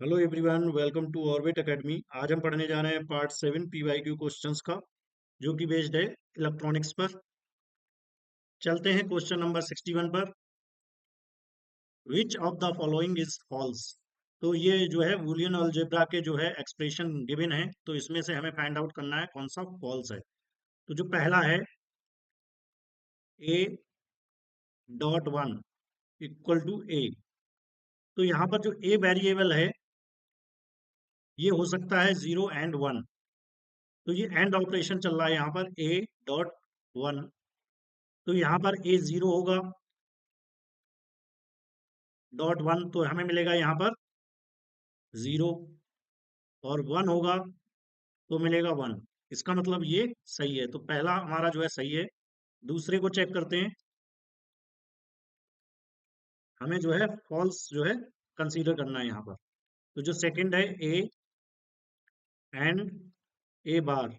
Hello everyone, welcome to orbit academy. आज हम पढ़ने जा रहे हैं पार्ट 7 पीवाईक्यू क्वेश्चंस का, जो कि बेस्ड है इलेक्ट्रॉनिक्स पर। चलते हैं क्वेश्चन नंबर 61 पर। Which of the following is false. तो ये जो है बूलियन अलजेब्रा के जो है एक्सप्रेशन गिवन है, तो इसमें से हमें फाइंड आउट करना है कौन सा फॉल्स है। तो जो पहला है a.1 इक्वल टू a। तो यहाँ पर जो a वेरिएबल है ये हो सकता है 0 एंड 1। तो ये एंड ऑपरेशन चल रहा है यहाँ पर a.1। तो यहाँ पर a 0 होगा, .1 तो हमें मिलेगा यहाँ पर 0, और 1 होगा तो मिलेगा 1। इसका मतलब ये सही है, तो पहला हमारा जो है सही है। दूसरे को चेक करते हैं। हमें जो है फॉल्स जो है कंसीडर करना है यहाँ पर। तो जो सेकंड है a and a bar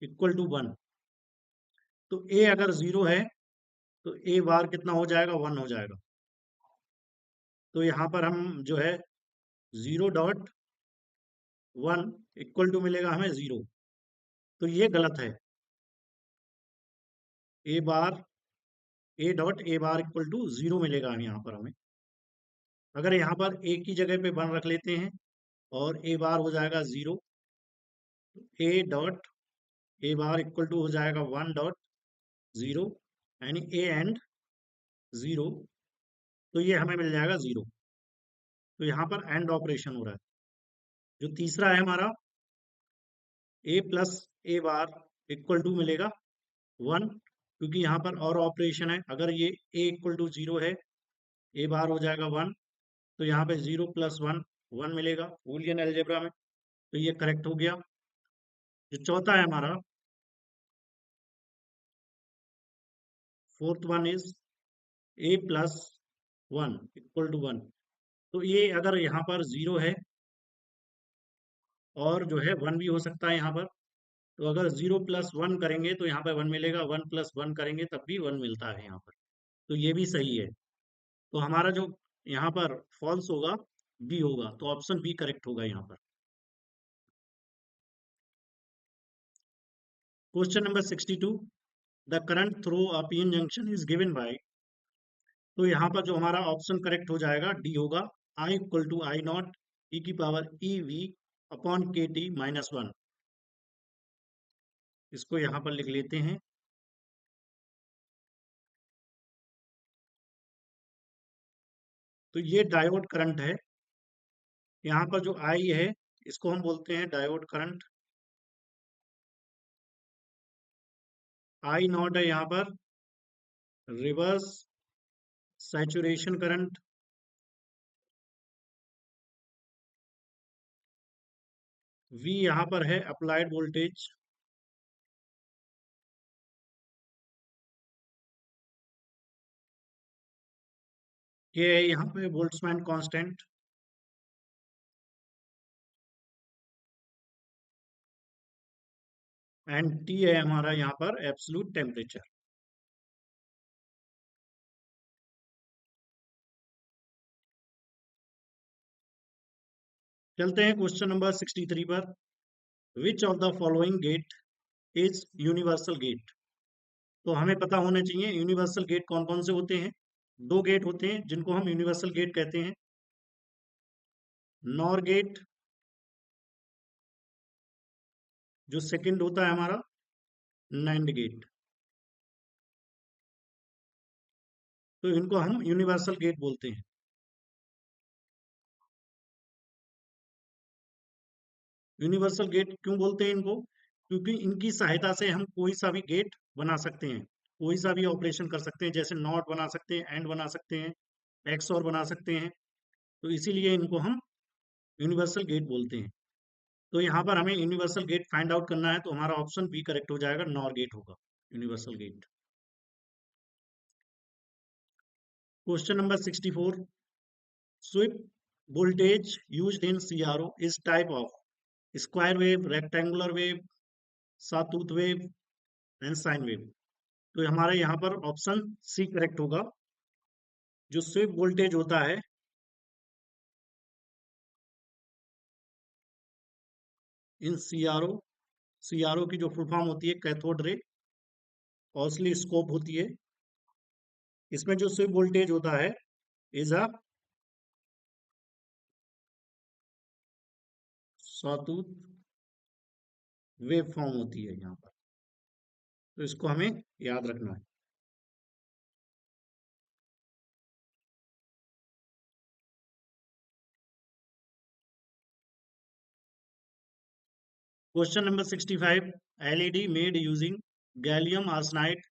equal to 1। तो a अगर 0 है तो a बार कितना हो जाएगा, 1 हो जाएगा। तो यहाँ पर हम जो है 0.1 इक्वल टू मिलेगा हमें 0। तो ये गलत है। a bar a.a bar equal to 0 मिलेगा यहाँ पर हमें। अगर यहाँ पर a की जगह पे 1 रख लेते हैं और a बार हो जाएगा 0, a.a बार इक्वल टू हो जाएगा 1.0, यानी a एंड 0। तो ये हमें मिल जाएगा 0। तो यहाँ पर एंड ऑपरेशन हो रहा है। जो तीसरा है हमारा a+a बार इक्वल टू मिलेगा 1, क्योंकि यहाँ पर और ऑपरेशन है। अगर ये a इक्वल टू 0 है, a बार हो जाएगा 1। तो यहाँ पे 0+1 1 मिलेगा बूलियन अलजेब्रा में। तो ये करेक्ट हो गया। जो चौथा है हमारा, fourth one is a+1 equal to 1। तो ये अगर यहाँ पर 0 है और जो है 1 भी हो सकता है यहाँ पर। तो अगर 0+1 करेंगे तो यहाँ पर 1 मिलेगा, 1+1 करेंगे तब भी 1 मिलता है यहाँ पर। तो ये भी सही है। तो हमारा जो यहाँ पर फॉल्स होगा बी होगा, तो ऑप्शन बी करेक्ट होगा यहाँ पर। Question number 62। The current through a PN junction is given by. तो यहाँ पर जो हमारा ऑप्शन करेक्ट हो जाएगा डी होगा, I equal to I0 e की पावर EV अपॉन KT-1। इसको यहाँ पर लिख लेते हैं। तो ये डायोड करंट है। यहाँ पर जो I है इसको हम बोलते हैं डायोड करंट। I0 है यहाँ पर रिवर्स सैचुरेशन करंट। V यहाँ पर है अप्लाइड वोल्टेज। K है यहाँ पे बोल्ट्जमैन कांस्टेंट। एंड T है हमारा यहाँ पर एब्सोल्यूट टेम्परेचर। चलते हैं क्वेश्चन नंबर 63 पर। Which of the following gate is universal gate. तो हमें पता होना चाहिए यूनिवर्सल गेट कौन कौन से होते हैं। दो गेट होते हैं जिनको हम यूनिवर्सल गेट कहते हैं, नॉर गेट। जो सेकंड होता है हमारा नैंड गेट। तो इनको हम यूनिवर्सल गेट बोलते हैं। यूनिवर्सल गेट क्यों बोलते हैं इनको, क्योंकि इनकी सहायता से हम कोई सा भी गेट बना सकते हैं, कोई सा भी ऑपरेशन कर सकते हैं। जैसे नॉट बना सकते हैं, एंड बना सकते हैं, एक्स और बना सकते हैं। तो इसीलिए इनको हम यूनिवर्सल गेट बोलते हैं। तो यहाँ पर हमें यूनिवर्सल गेट फाइंड आउट करना है, तो हमारा ऑप्शन बी करेक्ट हो जाएगा, नॉर गेट होगा universal gate. Question number 64। Sweep voltage used in CRO is type of square wave, rectangular wave, sawtooth wave and sine wave. तो हमारे यहाँ पर ऑप्शन सी करेक्ट होगा। जो स्वीप वोल्टेज होता है इन सीआरओ की जो फुल फॉर्म होती है कैथोड रे ऑसिलोस्कोप होती है। इसमें जो स्वीप वोल्टेज होता है is a sawtooth wave form होती है यहाँ पर, तो इसको हमें याद रखना है। Question number 65, LED made using gallium arsenide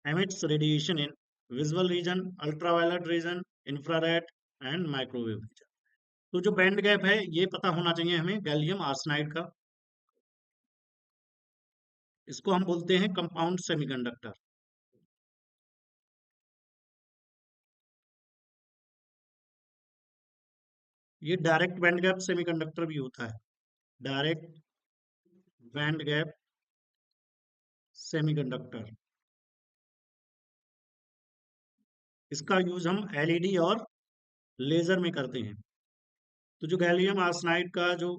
emits radiation in visual region, ultraviolet region, infrared and microwave region। तो जो बैंड गैप है ये पता होना चाहिए हमें गैलियम आर्सेनाइड का। इसको हम बोलते हैं कंपाउंड सेमीकंडक्टर। ये डायरेक्ट बैंड गैप सेमीकंडक्टर भी होता है, डायरेक्ट बैंड गैप सेमीकंडक्टर। इसका यूज हम एलईडी और लेजर में करते हैं। तो जो गैलियम आर्सेनाइड का जो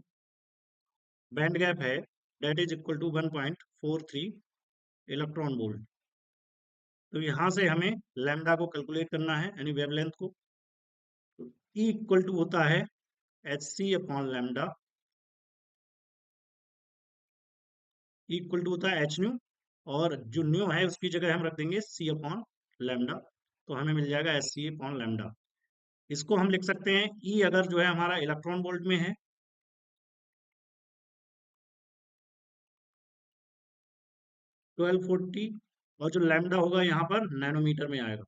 बैंड गैप है that is equal to 1.43 electron volt. तो यहाँ से हमें लैम्डा को कैलकुलेट करना है यानी वेवलेंथ को। ई इक्वल टू होता है H C upon lambda, equal to होता है एच न्यू, और जो न्यू है उसकी जगह हम रख देंगे सी अपॉन लैम्डा, तो हमें मिल जाएगा एच सी अपॉन लैम्डा। इसको हम लिख सकते हैं ई अगर जो है हमारा इलेक्ट्रॉन वोल्ट में है 1240, और जो लैम्डा होगा यहाँ पर नैनोमीटर में आएगा।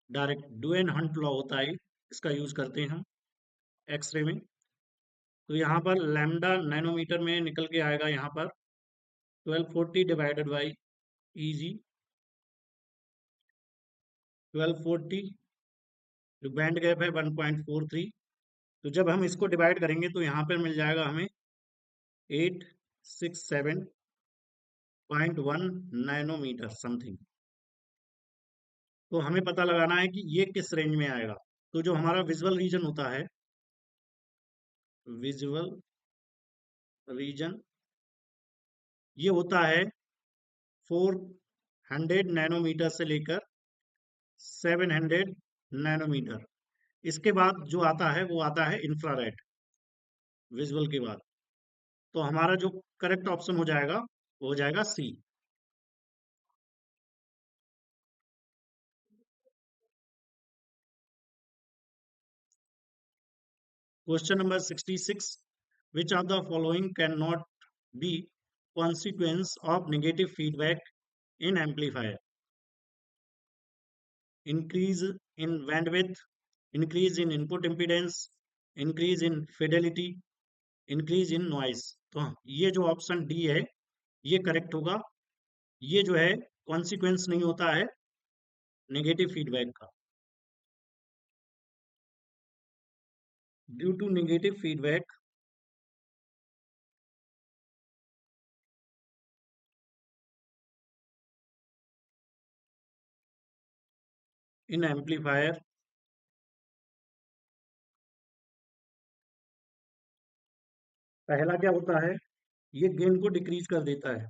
डायरेक्ट डुएन हंट लॉ होता है, इसका यूज करते हैं हम एक्सरे में। तो यहाँ पर लैम्डा नैनोमीटर में निकल के आएगा यहाँ पर 1240 डिवाइडेड बाई ई जी 1240, जो बैंड गैप है 1.43। तो जब हम इसको डिवाइड करेंगे तो यहाँ पर मिल जाएगा हमें 867.1 नैनोमीटर समथिंग। तो हमें पता लगाना है कि ये किस रेंज में आएगा। तो जो हमारा विजुअल रीजन होता है, विजुअल रीजन ये होता है 400 नैनोमीटर से लेकर 700 नैनोमीटर। इसके बाद जो आता है वो आता है इंफ्रारेड विजुअल के बाद। तो हमारा जो करेक्ट ऑप्शन हो जाएगा वो हो जाएगा C. Question number 66, which of the following cannot be consequence of negative feedback in amplifier? Increase in bandwidth, increase in input impedance, increase in fidelity, increase in noise। तो ये जो ऑप्शन डी है ये करेक्ट होगा। ये जो है consequence नहीं होता है नेगेटिव फीडबैक का। Due to negative feedback in amplifier, पहला क्या होता है, ये गेन को डिक्रीज कर देता है,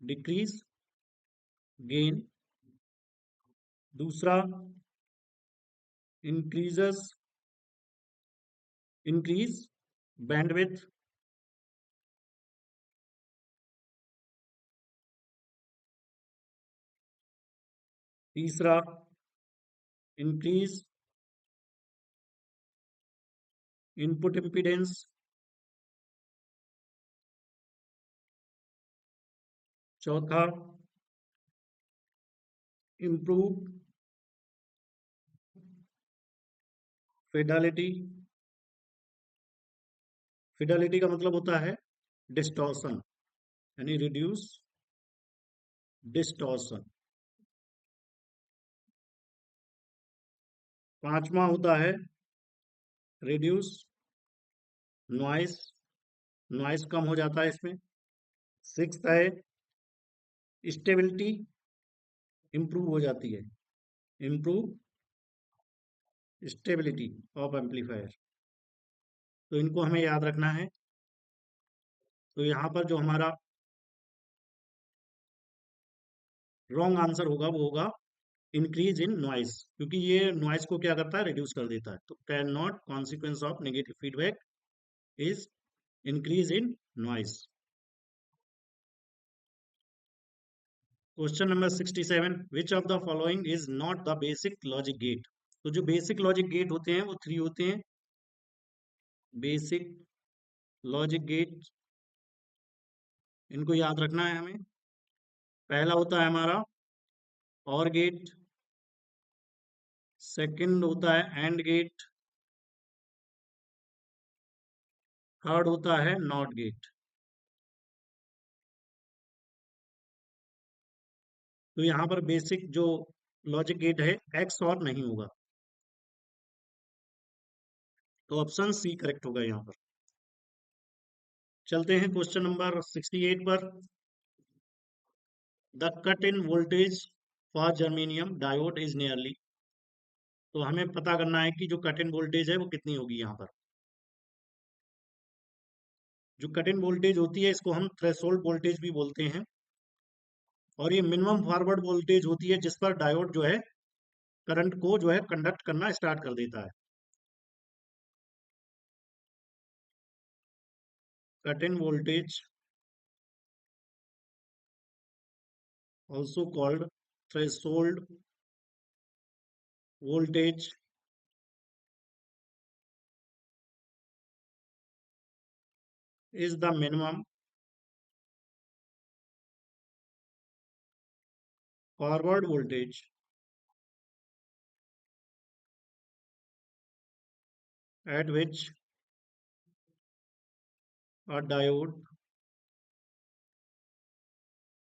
डिक्रीज गेन। दूसरा इंक्रीजेस इंक्रीज बैंडविड्थ। तीसरा इंक्रीज इनपुट इम्पीडेंस। चौथा इंप्रूव फिडेलिटी। फिडेलिटी का मतलब होता है डिस्टॉर्शन, यानी रिड्यूस डिस्टॉर्शन। पांचवा होता है रिड्यूस नॉइस, नॉइस कम हो जाता है इसमें। सिक्स्थ है स्टेबिलिटी इंप्रूव हो जाती है, इंप्रूव स्टेबिलिटी ऑफ एम्पलीफायर। तो इनको हमें याद रखना है। तो यहाँ पर जो हमारा रॉन्ग आंसर होगा वो होगा इंक्रीज इन नॉइस, क्योंकि ये नॉइस को क्या करता है, रिड्यूस कर देता है। तो can not consequence of negative feedback is increase in noise. Question number 67, which of the following is not the basic logic gate. तो जो बेसिक लॉजिक गेट होते हैं वो 3 होते हैं। बेसिक लॉजिक गेट, इनको याद रखना है हमें। पहला होता है हमारा और गेट, सेकंड होता है एंड गेट, थर्ड होता है नॉट गेट। तो यहाँ पर बेसिक जो लॉजिक गेट है एक्स और नहीं होगा, तो ऑप्शन सी करेक्ट होगा यहाँ पर। चलते हैं क्वेश्चन नंबर 68 पर। The cut in voltage for germanium diode is nearly. तो हमें पता करना है कि जो कट इन वोल्टेज है वो कितनी होगी यहाँ पर। जो कट इन वोल्टेज होती है इसको हम थ्रेशोल्ड वोल्टेज भी बोलते हैं, और ये मिनिमम फॉरवर्ड वोल्टेज होती है जिस पर डायोड जो है करंट को जो है कंडक्ट करना स्टार्ट कर देता है। Cut in voltage also called threshold voltage is the minimum forward voltage at which a diode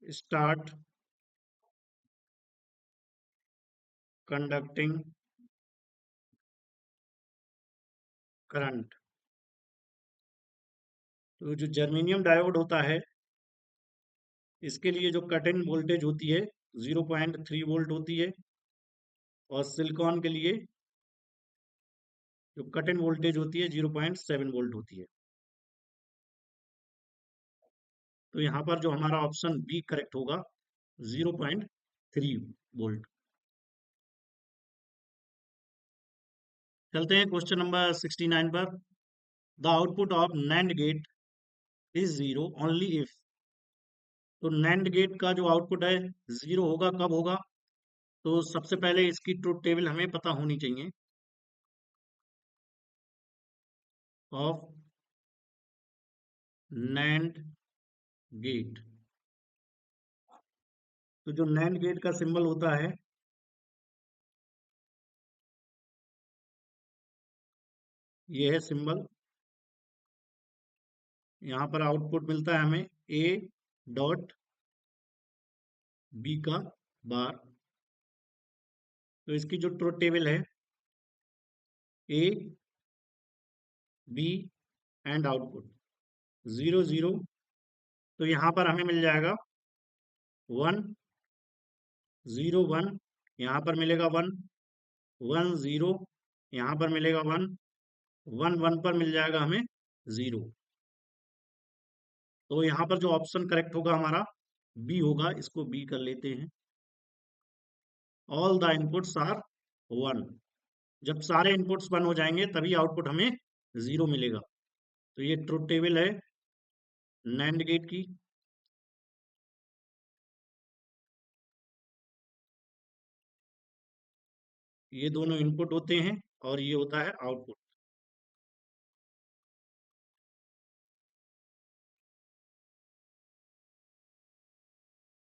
start conducting current। तो जो जर्मेनियम डायोड होता है इसके लिए जो कट इन वोल्टेज होती है 0.3 वोल्ट होती है, और सिलिकॉन के लिए जो कट इन वोल्टेज होती है 0.7 वोल्ट होती है। तो यहाँ पर जो हमारा ऑप्शन बी करेक्ट होगा 0.3 वोल्ट। चलते हैं क्वेश्चन नंबर 69 पर। The output of NAND gate is zero only if. तो नैंड गेट का जो आउटपुट है जीरो होगा कब होगा। तो सबसे पहले इसकी ट्रुथ टेबल हमें पता होनी चाहिए ऑफ नैंड गेट। तो जो नैंड गेट का सिंबल होता है ये है सिंबल। यहाँ पर आउटपुट मिलता है हमें ए डॉट बी का बार। तो इसकी जो ट्रुथ टेबल है ए बी एंड आउटपुट 0 0। तो यहाँ पर हमें मिल जाएगा 1 0 1, यहाँ पर मिलेगा 1 1 0, यहाँ पर मिलेगा 1 1 1 पर मिल जाएगा हमें 0। तो यहाँ पर जो ऑप्शन करेक्ट होगा हमारा बी होगा, इसको बी कर लेते हैं। All the inputs are 1। जब सारे इनपुट्स 1 हो जाएंगे तभी आउटपुट हमें 0 मिलेगा। तो ये ट्रुथ टेबल है नैंड गेट की। ये दोनों इनपुट होते हैं और ये होता है आउटपुट।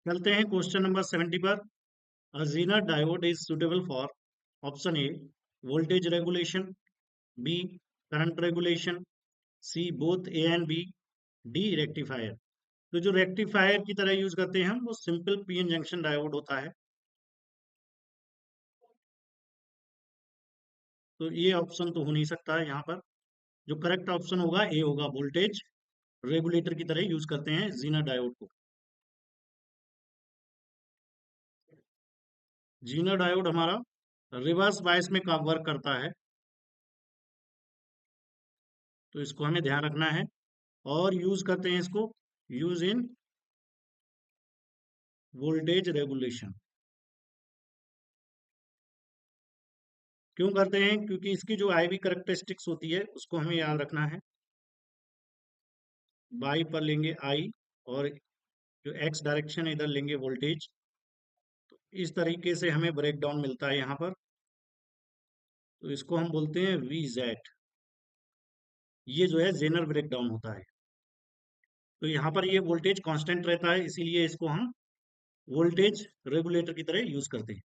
चलते हैं क्वेश्चन नंबर 70 पर। A Zener diode is suitable for option A voltage regulation, B current regulation, C both A and B, D rectifier। तो जो रेक्टिफायर की तरह यूज करते हैं हम वो सिंपल पीएन जंक्शन डायोड होता है। तो ये ऑप्शन तो हो नहीं सकता है यहाँ पर। जो करेक्ट ऑप्शन होगा ए होगा, वोल्टेज रेगुलेटर की तरह यूज करते हैं जीनर डायोड को। जीनर डायोड हमारा रिवर्स बायस में का वर्क करता है, तो इसको हमें ध्यान रखना है। और यूज करते हैं इसको, यूज इन वोल्टेज रेगुलेशन। क्यों करते हैं? क्योंकि इसकी जो IV करेक्टरिस्टिक्स होती है उसको हमें याद रखना है। बाई पर लेंगे आई, और जो एक्स डायरेक्शन इधर लेंगे वोल्टेज। तो इस तरीके से हमें ब्रेक डाउन मिलता है यहाँ पर। तो इसको हम बोलते हैं VZ। ये जो है जेनर ब्रेक डाउन होता है। तो यहाँ पर ये वोल्टेज कांस्टेंट रहता है, इसीलिए इसको हम वोल्टेज रेगुलेटर की तरह यूज करते हैं।